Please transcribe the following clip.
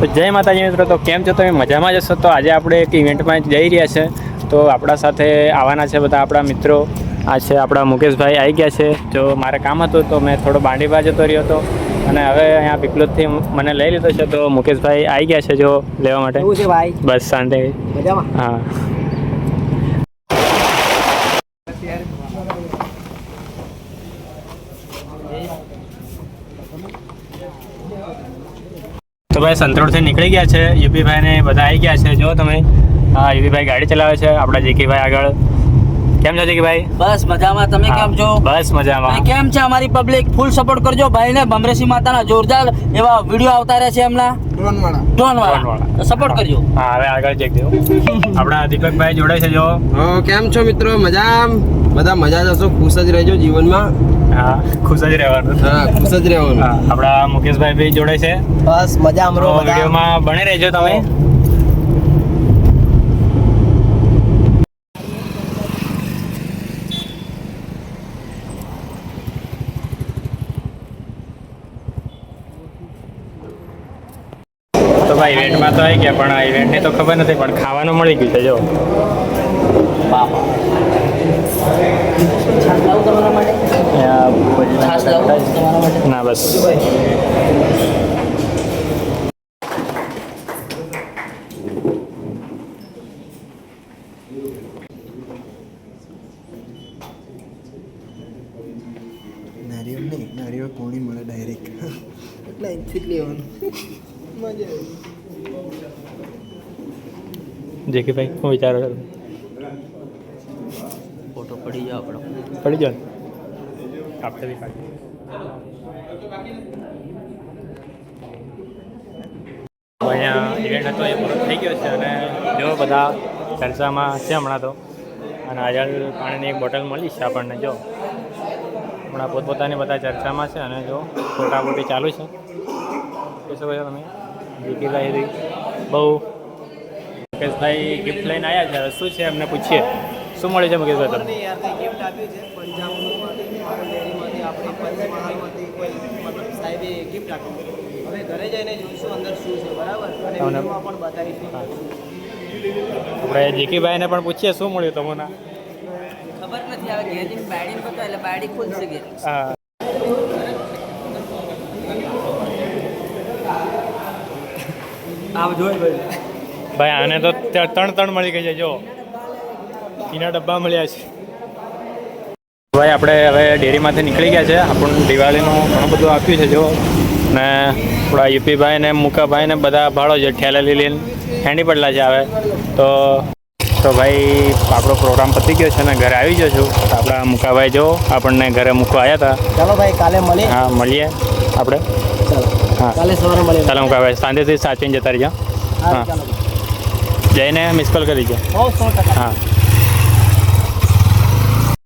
તો જય માતાજી મિત્રો, તો કેમ છો તમે? મજામાં જશો? તો આજે આપણે એક ઇવેન્ટમાં જઈ રહ્યા છે. તો આપણા સાથે આવવાના છે બધા આપણા મિત્રો. આ છે આપણા મુકેશભાઈ આવી ગયા છે. જો મારે કામ હતું તો મેં થોડો બાંડીબા જતો રહ્યો હતો અને હવે અહીંયા પીપલોદથી મને લઈ લીધો છે. તો મુકેશભાઈ આવી ગયા છે જો લેવા માટે. શું છે ભાઈ? બસ શાંતિ. મજામાં? હા. તો ભાઈ સંતરોડથી નીકળી ગયા છે. યુપીભાઈ ને બધા આવી ગયા છે. જો તમે હા, યુપીભાઈ ગાડી ચલાવે છે. આપણા જેકીભાઈ આગળ. કેમ છો જેકીભાઈ? બસ મજામાં. તમે કેમ છો? બસ મજામાં. કેમ છે અમારી પબ્લિક? ફૂલ સપોર્ટ કરજો ભાઈ ને. બમરેશી માતાના જોરદાર એવા વિડીયો આવતા રહે છે એમના ડ્રોન વાળા સપોર્ટ કરજો. હા, હવે આગળ ચેક દો. આપણા દીપકભાઈ જોડે છે જો. કેમ છો મિત્રો? મજા? બધા મજા જશો, ખુશ જ રહેજો જીવનમાં. હા, ખુશ જ રહેવાનું. હા, ખુશ જ રહેવાનું. આપણા મુકેશભાઈ બી જોડે છે. બસ મજા અમરો. વિડીયોમાં બને રહેજો તમે. તો ભાઈ ઇવેન્ટમાં તો આવી ગયા, પણ આ ઇવેન્ટની તો ખબર નથી, પણ ખાવાનું મળી ગયું છે જો. ના બસ. નારિયેળ કોણી મળે ડાયરેક્ટ એટલે અહીંથી જ લેવાનું. મજા આવી. જેકીભાઈ શું વિચારો છો? ફોટો પડી જાવ આપણો. પડી જાઓ ને આપણે બી પાડી. અહીંયા ઇવેન્ટ હતો એ પૂરો થઈ ગયો છે અને જો બધા ચર્ચામાં છે હમણાં તો. અને આઝાદ પાણીની એક બોટલ મળી છે આપણને જો. હમણાં પોતપોતાની બધા ચર્ચામાં છે અને જો ફોટાફોટી ચાલુ છે. કહી શકો છો તમે. જીકીભાઈ બહુ. મુકેશભાઈ ગિફ્ટ લઈને આવ્યા છે. શું છે એમને પૂછીએ. શું મળે છે મુકેશભાઈ તમને? ગિફ્ટ આપ્યું છે પંજાબમાંથી, ડેરીમાંથી, આપણી પંચમહાલમાંથી કોઈ મતલબ સાહેબે ગિફ્ટ આપ્યું. હવે ઘરે જઈને જોઈશું અંદર શું છે, બરાબર? અને વિડીયોમાં પણ બતાવીશું. આપણે જીકીભાઈને પણ પૂછીએ શું મળ્યું તમને. ખબર નથી આવે ઘેર જઈને બાડીને બતાવે એટલે બાડી ખુલશે ઘેર. હા. આમ જોઈ ભાઈ. ભાઈ આને તો ત્રણ મળી ગઈ છે જો. એના ડબ્બા મળ્યા છે. ભાઈ આપણે હવે ડેરીમાંથી નીકળી ગયા છે. આપણને દિવાળીનું ઘણું બધું આપ્યું છે જો. ને આપણા યુપીભાઈ ને મુકાભાઈ ને બધા ભાડો છે ઠેલા લઈને હેન્ડી પડલા છે હવે તો ભાઈ આપણો પ્રોગ્રામ પતી ગયો છે ને ઘરે આવી ગયો છું. આપણા મુકાભાઈ જો આપણને ઘરે મૂકવા આવ્યા હતા. ચાલો ભાઈ કાલે મળીએ. હા, મળીએ આપણે. હા, કાલે સવારે મળીએ. ચાલો મુકાભાઈ શાંતિથી સાચવીને જતા રહીજો. હા, જઈને મિસ કોલ કરી દો. બહુ 100%. હા.